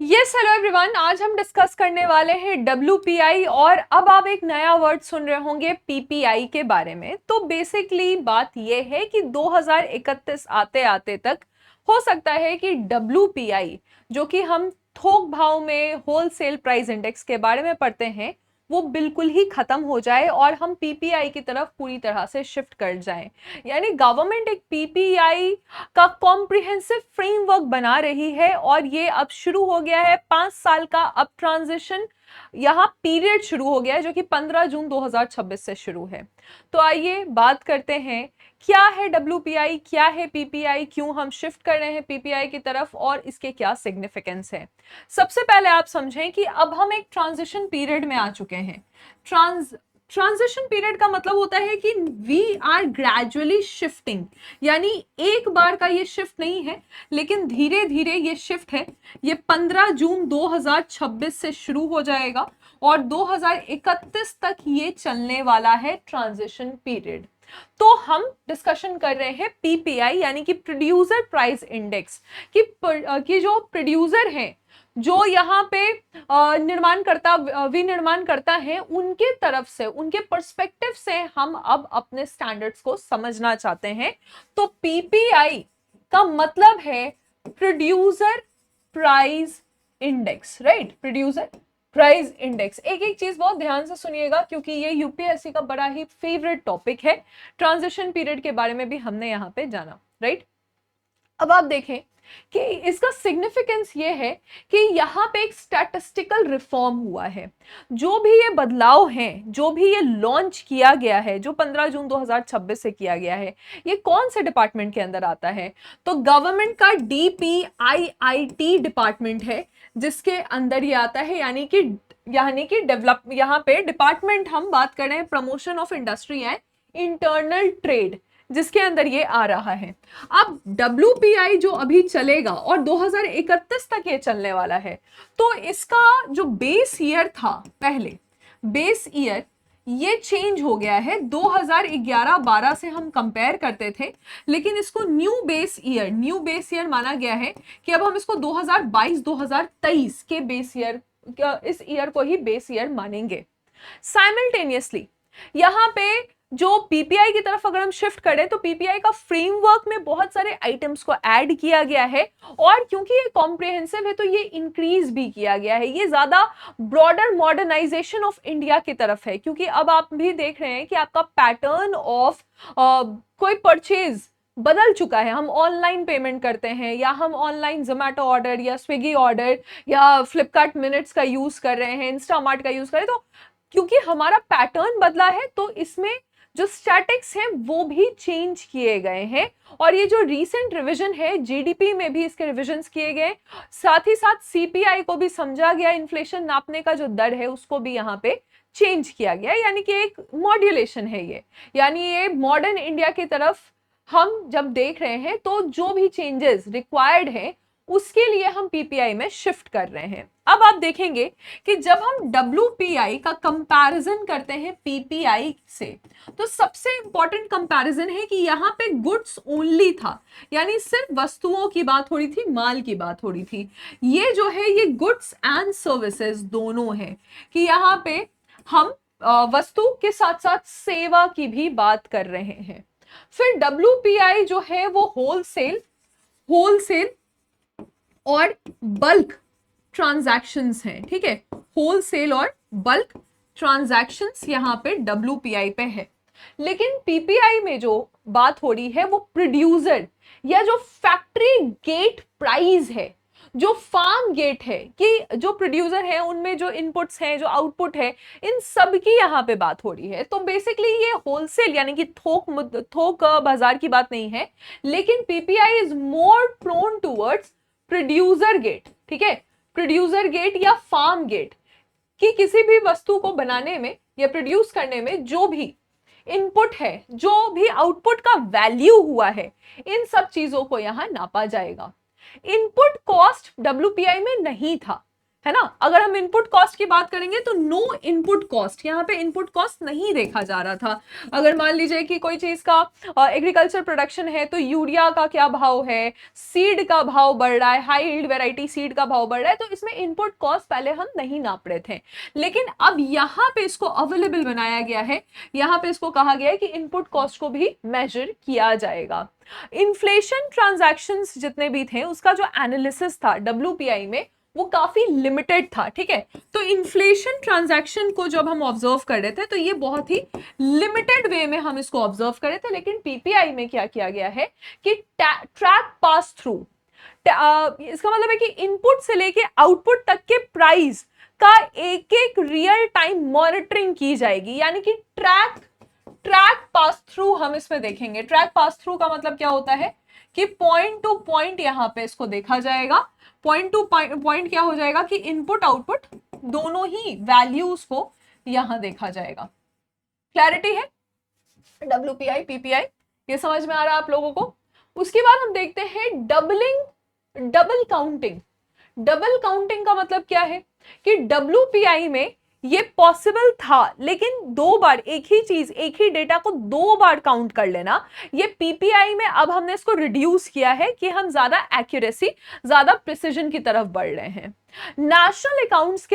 Yes hello everyone, आज हम discuss करने वाले हैं डब्ल्यूपीआई और अब आप एक नया वर्ड सुन रहे होंगे पीपीआई के बारे में। तो बेसिकली बात यह है कि 2031 आते आते तक हो सकता है कि डब्ल्यूपीआई जो कि हम थोक भाव में होलसेल प्राइस इंडेक्स के बारे में पढ़ते हैं वो बिल्कुल ही खत्म हो जाए और हम पीपीआई की तरफ पूरी तरह से शिफ्ट कर जाएं। यानी गवर्नमेंट एक पीपीआई का कॉम्प्रिहेंसिव फ्रेमवर्क बना रही है और ये अब शुरू हो गया है 5 साल का अब ट्रांजिशन यहाँ पीरियड शुरू हो गया है जो कि 15 जून 2026 से शुरू है। तो आइए बात करते हैं क्या है डब्ल्यूपीआई, क्या है पीपीआई, क्यों हम शिफ्ट कर रहे हैं पीपीआई की तरफ और इसके क्या सिग्निफिकेंस है। सबसे पहले आप समझें कि अब हम एक ट्रांजिशन पीरियड में आ चुके हैं। ट्रांजिशन पीरियड का मतलब होता है कि वी आर ग्रेजुअली शिफ्टिंग, यानी एक बार का ये शिफ्ट नहीं है लेकिन धीरे धीरे ये शिफ्ट है। ये 15 जून 2026 से शुरू हो जाएगा और 2031 तक ये चलने वाला है ट्रांजिशन पीरियड। तो हम डिस्कशन कर रहे हैं पीपीआई यानी कि प्रोड्यूसर प्राइस इंडेक्स कि जो प्रोड्यूसर हैं जो यहाँ पे विनिर्माण करता है उनके तरफ से, उनके पर्सपेक्टिव से हम अब अपने स्टैंडर्ड्स को समझना चाहते हैं। तो पीपीआई का मतलब है producer price index, right. Producer price index. एक एक चीज बहुत ध्यान से सुनिएगा क्योंकि ये यूपीएससी का बड़ा ही फेवरेट टॉपिक है। ट्रांजिशन पीरियड के बारे में भी हमने यहाँ पे जाना, राइट। अब आप देखें कि इसका सिग्निफिकेंस ये है कि यहाँ पे एक स्टैटिस्टिकल रिफॉर्म हुआ है। जो भी ये बदलाव हैं, जो भी ये लॉन्च किया गया है, जो 15 जून 2026 से किया गया है, ये कौन से डिपार्टमेंट के अंदर आता है? तो गवर्नमेंट का डीपीआईआईटी डिपार्टमेंट है जिसके अंदर ये आता है। यानी कि डेवलप, यहाँ पे डिपार्टमेंट हम बात कर रहे हैं promotion of industry and internal trade, जिसके अंदर ये आ रहा है। अब डब्ल्यूपीआई जो अभी चलेगा और 2031 तक ये चलने वाला है, तो इसका जो बेस ईयर था, पहले बेस ईयर ये चेंज हो गया है। 2011-12 से हम कंपेयर करते थे लेकिन इसको न्यू बेस ईयर माना गया है कि अब हम इसको 2022-2023 के बेस ईयर, इस ईयर को ही बेस ईयर मानेंगे। साइमल्टेनियसली यहाँ पे जो पीपीआई की तरफ अगर हम शिफ्ट करें तो पीपीआई का फ्रेमवर्क में बहुत सारे आइटम्स को ऐड किया गया है और क्योंकि ये कॉम्प्रिहेंसिव है तो ये इंक्रीज भी किया गया है। ये ज्यादा ब्रॉडर मॉडर्नाइजेशन ऑफ इंडिया की तरफ है क्योंकि अब आप भी देख रहे हैं कि आपका पैटर्न ऑफ कोई परचेज बदल चुका है। हम ऑनलाइन पेमेंट करते हैं या हम ऑनलाइन जोमेटो ऑर्डर या स्विगी ऑर्डर या फ्लिपकार्ट मिनट्स का यूज कर रहे हैं, इंस्टामार्ट का यूज कर रहे हैं। तो क्योंकि हमारा पैटर्न बदला है तो इसमें जो स्टैटिक्स हैं वो भी चेंज किए गए हैं और ये जो रीसेंट रिवीजन है जीडीपी में भी इसके रिविजन्स किए गए, साथ ही साथ सीपीआई को भी समझा गया, इन्फ्लेशन नापने का जो दर है उसको भी यहाँ पे चेंज किया गया। यानी कि एक मॉड्यूलेशन है ये, यानी ये मॉडर्न इंडिया की तरफ हम जब देख रहे हैं तो जो भी चेंजेस रिक्वायर्ड है उसके लिए हम पीपीआई में शिफ्ट कर रहे हैं। अब आप देखेंगे कि जब हम डब्ल्यूपीआई का कंपैरिजन करते हैं पीपीआई से तो सबसे इंपॉर्टेंट कंपैरिजन है कि यहाँ पे गुड्स ओनली था, यानी सिर्फ वस्तुओं की बात हो रही थी, माल की बात हो रही थी। ये जो है ये गुड्स एंड सर्विसेज दोनों है कि यहाँ पे हम वस्तु के साथ साथ सेवा की भी बात कर रहे हैं। फिर डब्ल्यूपीआई जो है वो होलसेल और बल्क ट्रांजैक्शंस हैं, ठीक है। होलसेल और बल्क ट्रांजैक्शंस यहाँ पे डब्ल्यूपीआई पे है। लेकिन पीपीआई में जो बात हो रही है वो प्रोड्यूसर या जो फैक्ट्री गेट प्राइस है, जो फार्म गेट है, कि जो प्रोड्यूसर है उनमें जो इनपुट्स हैं, जो आउटपुट है, इन सब की यहाँ पे बात हो रही है। तो बेसिकली ये होलसेल यानी कि थोक बाजार की बात नहीं है, लेकिन PPI is more prone towards producer gate, ठीक है। प्रोड्यूसर गेट या फार्म गेट कि किसी भी वस्तु को बनाने में या प्रोड्यूस करने में जो भी इनपुट है, जो भी आउटपुट का वैल्यू हुआ है, इन सब चीजों को यहां नापा जाएगा। इनपुट कॉस्ट डब्ल्यूपीआई में नहीं था, है ना। अगर हम इनपुट कॉस्ट की बात करेंगे तो नो इनपुट कॉस्ट, यहाँ पे इनपुट कॉस्ट नहीं देखा जा रहा था। अगर मान लीजिए कि कोई चीज का एग्रीकल्चर प्रोडक्शन है तो यूरिया का क्या भाव है, सीड का भाव बढ़ रहा है, हाई यील्ड वेराइटी सीड का भाव बढ़ रहा है, तो इसमें इनपुट कॉस्ट पहले हम नहीं नाप रहे थे। लेकिन अब यहाँ पे इसको अवेलेबल बनाया गया है, यहाँ पे इसको कहा गया है कि इनपुट कॉस्ट को भी मेजर किया जाएगा। इन्फ्लेशन ट्रांजैक्शंस जितने भी थे उसका जो एनालिसिस था WPI में वो काफी लिमिटेड था, ठीक है। तो इन्फ्लेशन ट्रांजैक्शन को जब हम ऑब्जर्व कर रहे थे तो ये बहुत ही लिमिटेड वे में हम इसको ऑब्जर्व कर रहे थे। लेकिन PPI में क्या किया गया है कि ट्रैक पास थ्रू, इसका मतलब है कि इनपुट से लेके आउटपुट तक के प्राइस का एक एक रियल टाइम मॉनिटरिंग की जाएगी, यानी कि ट्रैक पास थ्रू हम इसमें देखेंगे। ट्रैक पास थ्रू का मतलब क्या होता है कि पॉइंट टू पॉइंट यहां पे इसको देखा जाएगा। पॉइंट टू पॉइंट क्या हो जाएगा कि इनपुट आउटपुट दोनों ही वैल्यूज को यहां देखा जाएगा। क्लैरिटी है WPI PPI, ये समझ में आ रहा है आप लोगों को। उसके बाद हम देखते हैं डबल काउंटिंग। डबल काउंटिंग का मतलब क्या है कि WPI में ये पॉसिबल था, लेकिन दो बार एक ही चीज, एक ही डेटा को दो बार काउंट कर लेना, ये PPI में अब हमने इसको रिड्यूस किया है कि हम ज्यादा एक्यूरेसी, ज्यादा प्रिसिजन की तरफ बढ़ रहे हैं। नेशनल अकाउंट्स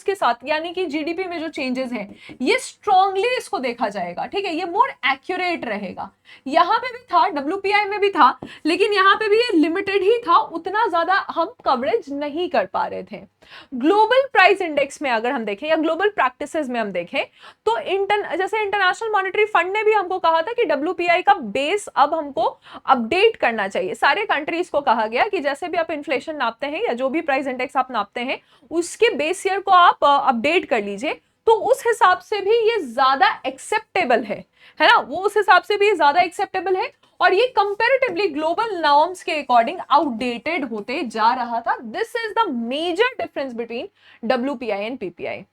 के साथ यानी कि GDP में जो चेंजेस हैं ये स्ट्रांगली इसको देखा जाएगा, ठीक है, ये मोर एक्यूरेट रहेगा। यहां पे भी था, WPI में भी था, लेकिन यहां पे भी ये लिमिटेड ही था, उतना ज्यादा हम कवरेज नहीं कर पा रहे थे। ग्लोबल प्राइस इंडेक्स में अगर हम देखें या ग्लोबल प्रैक्टिसेस में हम देखें तो जैसे इंटरनेशनल मॉनेटरी फंड ने भी हमको कहा था कि WPI का बेस अब हमको अपडेट करना चाहिए। सारे कंट्रीज को कहा गया कि जैसे भी आप इन्फ्लेशन नापते हैं या जो भी प्राइस इंडेक्स आप नापते हैं उसके बेस ईयर को आप अपडेट कर लीजिए, तो उस हिसाब से भी ये ज्यादा एक्सेप्टेबल है ना, वो उस हिसाब से भी ज्यादा एक्सेप्टेबल है और ये कंपैरेटिवली ग्लोबल नॉर्म्स के अकॉर्डिंग आउटडेटेड होते जा रहा था। This is the major difference between WPI and PPI।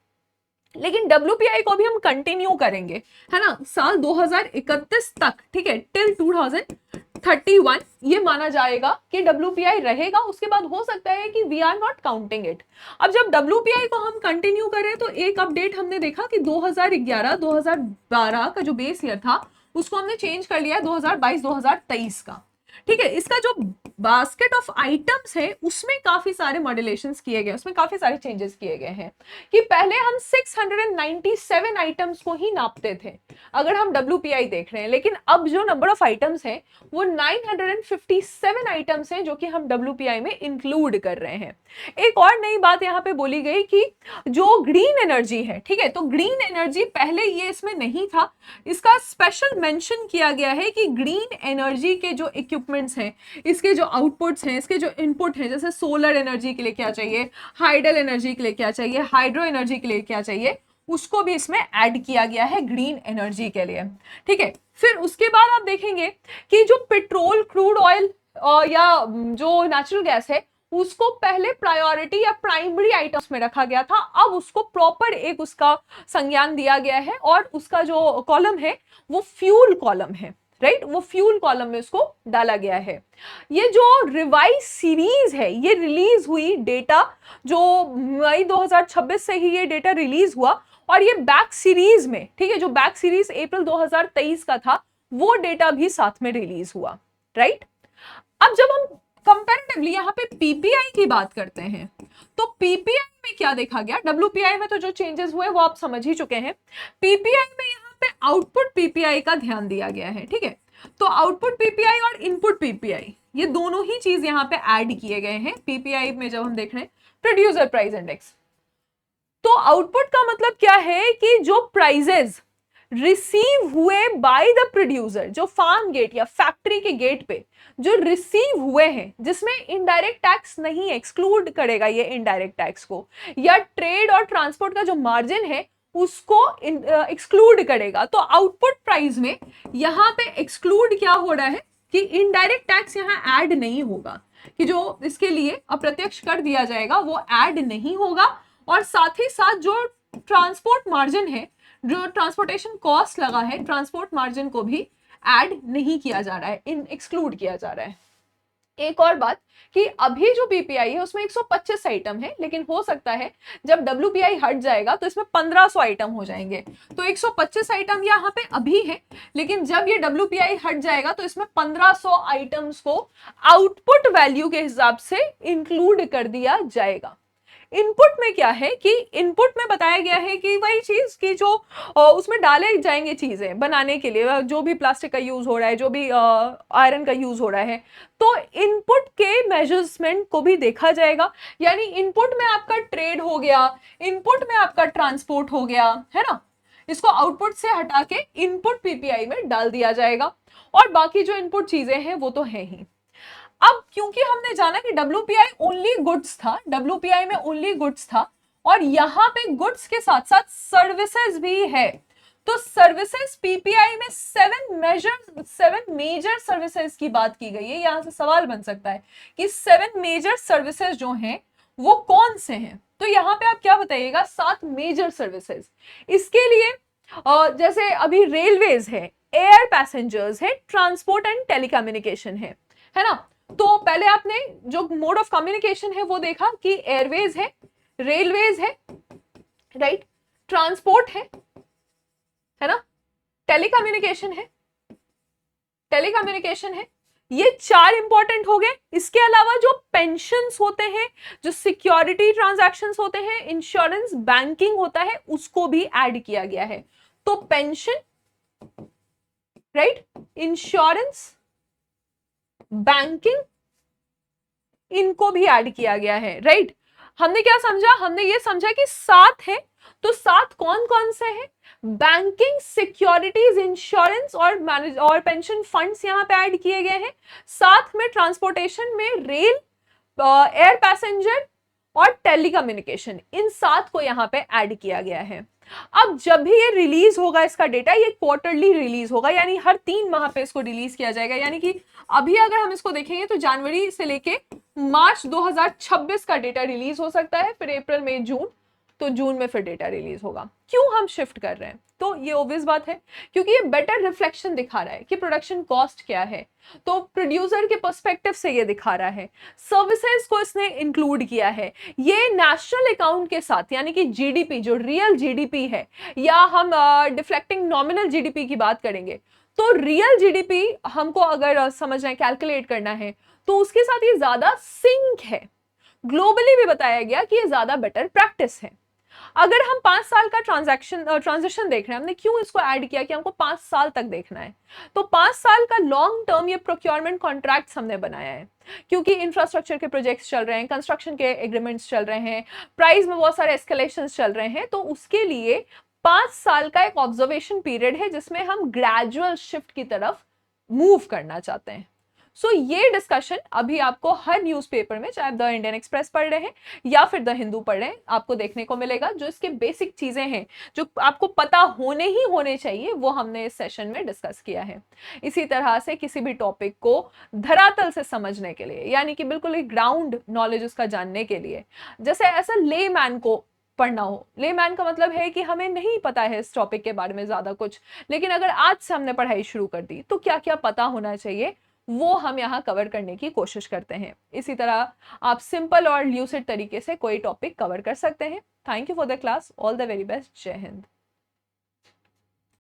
लेकिन WPI को भी हम कंटिन्यू करेंगे, है ना, साल 2031 तक, ठीक है, टिल 2031 ये माना जाएगा कि WPI रहेगा। उसके बाद हो सकता है कि we are not counting it. अब जब WPI को हम कंटिन्यू करें तो एक अपडेट हमने देखा कि 2011-2012 का जो बेस ईयर था उसको हमने चेंज कर लिया है 2022-2023 का, ठीक है। इसका जो बास्केट ऑफ आइटम्स है उसमें काफी सारे मॉड्यूलेशंस किए गए, उसमें काफी सारे चेंजेस किए गए हैं कि पहले हम 697 आइटम्स को ही नापते थे अगर हम WPI देख रहे हैं, लेकिन अब जो नंबर ऑफ आइटम्स हैं वो 957 आइटम्स हैं जो कि हम WPI में इंक्लूड कर रहे हैं। एक और नई बात यहाँ पे बोली गई कि जो ग्रीन एनर्जी है, ठीक है, तो ग्रीन एनर्जी पहले ये इसमें नहीं था, इसका स्पेशल मेंशन किया गया है कि ग्रीन एनर्जी के जो इक्विपमेंट्स हैं, इसके जो आउटपुट्स हैं, इसके जो इनपुट हैं, जैसे सोलर एनर्जी के लिए क्या चाहिए, हाइडल एनर्जी के लिए क्या चाहिए, हाइड्रो एनर्जी के लिए क्या चाहिए, उसको भी इसमें ऐड किया गया है ग्रीन एनर्जी के लिए, ठीक है। फिर उसके बाद आप देखेंगे कि जो पेट्रोल, क्रूड ऑयल या जो नेचुरल गैस है उसको पहले प्रायोरिटी या प्राइमरी आइटम्स में रखा गया था, अब उसको प्रॉपर एक उसका संज्ञान दिया गया है और उसका जो कॉलम है वो फ्यूल कॉलम है, राइट, वो फ्यूल कॉलम में उसको डाला गया है। ये जो रिवाइज सीरीज है ये रिलीज हुई डेटा, जो मई 2026 से ही ये डेटा रिलीज हुआ और ये बैक सीरीज में, ठीक है, जो बैक सीरीज अप्रैल 2023 का था वो डेटा भी साथ में रिलीज हुआ, राइट। अब जब हम कंपैरेटिवली यहाँ पे PPI की बात करते हैं तो PPI में क्या देखा गया, WPI में तो जो चेंजेस हुए वो आप समझ ही चुके हैं, PPI में यहाँ पे आउटपुट PPI का ध्यान दिया गया है, ठीक है। तो आउटपुट PPI और इनपुट PPI ये दोनों ही चीज यहाँ पे ऐड किए गए हैं PPI में। जब हम देख रहे हैं प्रोड्यूसर प्राइस इंडेक्स, तो आउटपुट का मतलब क्या है कि जो प्राइजेस रिसीव हुए बाय द प्रोड्यूसर, जो फार्म गेट या फैक्ट्री के गेट पे जो रिसीव हुए हैं, जिसमें इनडायरेक्ट टैक्स नहीं, एक्सक्लूड करेगा ये इनडायरेक्ट टैक्स को, या ट्रेड और ट्रांसपोर्ट का जो मार्जिन है उसको एक्सक्लूड करेगा। तो आउटपुट प्राइस में यहाँ पे एक्सक्लूड क्या हो रहा है कि इनडायरेक्ट टैक्स यहाँ ऐड नहीं होगा, कि जो इसके लिए अप्रत्यक्ष कर दिया जाएगा वो ऐड नहीं होगा, और साथ ही साथ जो ट्रांसपोर्ट मार्जिन है, जो ट्रांसपोर्टेशन कॉस्ट लगा है, ट्रांसपोर्ट मार्जिन को भी ऐड नहीं किया जा रहा है, एक्सक्लूड किया जा रहा है। एक और बात कि अभी जो पीपीआई है उसमें 125 आइटम है, लेकिन हो सकता है जब डब्ल्यूपीआई हट जाएगा तो इसमें 1500 आइटम हो जाएंगे। तो 125 आइटम यहाँ पे अभी है, लेकिन जब ये डब्ल्यूपीआई हट जाएगा तो इसमें 1500 आइटम्स को आउटपुट वैल्यू के हिसाब से इंक्लूड कर दिया जाएगा। इनपुट में क्या है कि इनपुट में बताया गया है कि वही चीज की जो उसमें डाले जाएंगे चीजें बनाने के लिए, जो भी प्लास्टिक का यूज हो रहा है, जो भी आयरन का यूज हो रहा है, तो इनपुट के मेजरमेंट को भी देखा जाएगा। यानी इनपुट में आपका ट्रेड हो गया, इनपुट में आपका ट्रांसपोर्ट हो गया, है ना, इसको आउटपुट से हटा के इनपुट पीपीआई में डाल दिया जाएगा। और बाकी जो इनपुट चीजें हैं वो तो है ही। अब क्योंकि हमने जाना कि डब्ल्यूपीआई ओनली गुड्स था, डब्ल्यूपीआई में ओनली गुड्स था, और यहां पे गुड्स के साथ साथ सर्विसेज भी है, तो सर्विसेज पीपीआई में 7 मेजर सर्विसेज की बात की गई है। यहां से सवाल बन सकता है कि 7 मेजर सर्विसेज जो हैं वो कौन से हैं, तो यहां पे आप क्या बताइएगा, 7 मेजर सर्विसेज। इसके लिए जैसे अभी रेलवेज है, एयर पैसेंजर्स है, ट्रांसपोर्ट एंड टेलीकम्युनिकेशन है ना। तो पहले आपने जो मोड ऑफ कम्युनिकेशन है वो देखा कि एयरवेज है, रेलवेज है, राइट, ट्रांसपोर्ट है ना, टेलीकम्युनिकेशन है, ये 4 इंपॉर्टेंट हो गए। इसके अलावा जो पेंशन्स होते हैं, जो सिक्योरिटी ट्रांजैक्शंस होते हैं, इंश्योरेंस, बैंकिंग होता है, उसको भी ऐड किया गया है। तो पेंशन, राइट, इंश्योरेंस, बैंकिंग, इनको भी ऐड किया गया है, राइट। हमने क्या समझा, हमने ये समझा कि 7 है, तो 7 कौन कौन से हैं, बैंकिंग, सिक्योरिटीज, इंश्योरेंस और पेंशन फंड्स यहां पे ऐड किए गए हैं। साथ में ट्रांसपोर्टेशन में रेल, एयर पैसेंजर और टेलीकम्युनिकेशन, इन 7 को यहां पे ऐड किया गया है। अब जब भी ये रिलीज होगा इसका डेटा, ये क्वार्टरली रिलीज होगा, यानी हर 3 माह पे इसको रिलीज किया जाएगा। यानी कि अभी अगर हम इसको देखेंगे तो जनवरी से लेके मार्च 2026 का डेटा रिलीज हो सकता है, फिर अप्रैल, मई, जून, तो जून में फिर डेटा रिलीज होगा। क्यों हम शिफ्ट कर रहे हैं, तो ये ऑब्वियस बात है क्योंकि ये बेटर रिफ्लेक्शन दिखा रहा है कि प्रोडक्शन कॉस्ट क्या है, तो प्रोड्यूसर के पर्सपेक्टिव से ये दिखा रहा है। सर्विसेज को इसने इंक्लूड किया है, ये नेशनल अकाउंट के साथ, यानी कि जीडीपी, जो रियल जीडीपी है, या हम डिफ्लेक्टिंग नॉमिनल जीडीपी की बात करेंगे, तो रियल जीडीपी हमको अगर समझना है, कैलकुलेट करना है, तो उसके साथ ये ज्यादा सिंक है। ग्लोबली भी बताया गया कि ये ज्यादा बेटर प्रैक्टिस है। अगर हम 5 साल का ट्रांजिशन देख रहे हैं, हमने क्यों इसको ऐड किया कि हमको 5 साल तक देखना है, तो 5 साल का लॉन्ग टर्म ये प्रोक्योरमेंट कॉन्ट्रैक्ट्स हमने बनाया है, क्योंकि इंफ्रास्ट्रक्चर के प्रोजेक्ट्स चल रहे हैं, कंस्ट्रक्शन के एग्रीमेंट्स चल रहे हैं, प्राइस में बहुत सारे एस्केलेशंस चल रहे हैं, तो उसके लिए 5 साल का एक ऑब्जर्वेशन पीरियड है जिसमें हम ग्रेजुअल शिफ्ट की तरफ मूव करना चाहते हैं। सो ये डिस्कशन अभी आपको हर न्यूज़पेपर में, चाहे द इंडियन एक्सप्रेस पढ़ रहे हैं या फिर द हिंदू पढ़ रहे हैं, आपको देखने को मिलेगा। जो इसके बेसिक चीजें हैं जो आपको पता होने चाहिए, वो हमने इस सेशन में डिस्कस किया है। इसी तरह से किसी भी टॉपिक को धरातल से समझने के लिए, यानी कि बिल्कुल एक ग्राउंड नॉलेज उसका जानने के लिए, जैसे ऐसा लेमैन को पढ़ना हो, लेमैन का मतलब है कि हमें नहीं पता है इस टॉपिक के बारे में ज्यादा कुछ, लेकिन अगर आज से हमने पढ़ाई शुरू कर दी तो क्या क्या पता होना चाहिए, वो हम यहाँ कवर करने की कोशिश करते हैं। इसी तरह आप सिंपल और ल्यूसिड तरीके से कोई टॉपिक कवर कर सकते हैं। Thank you for the class, all the very best, जय हिंद।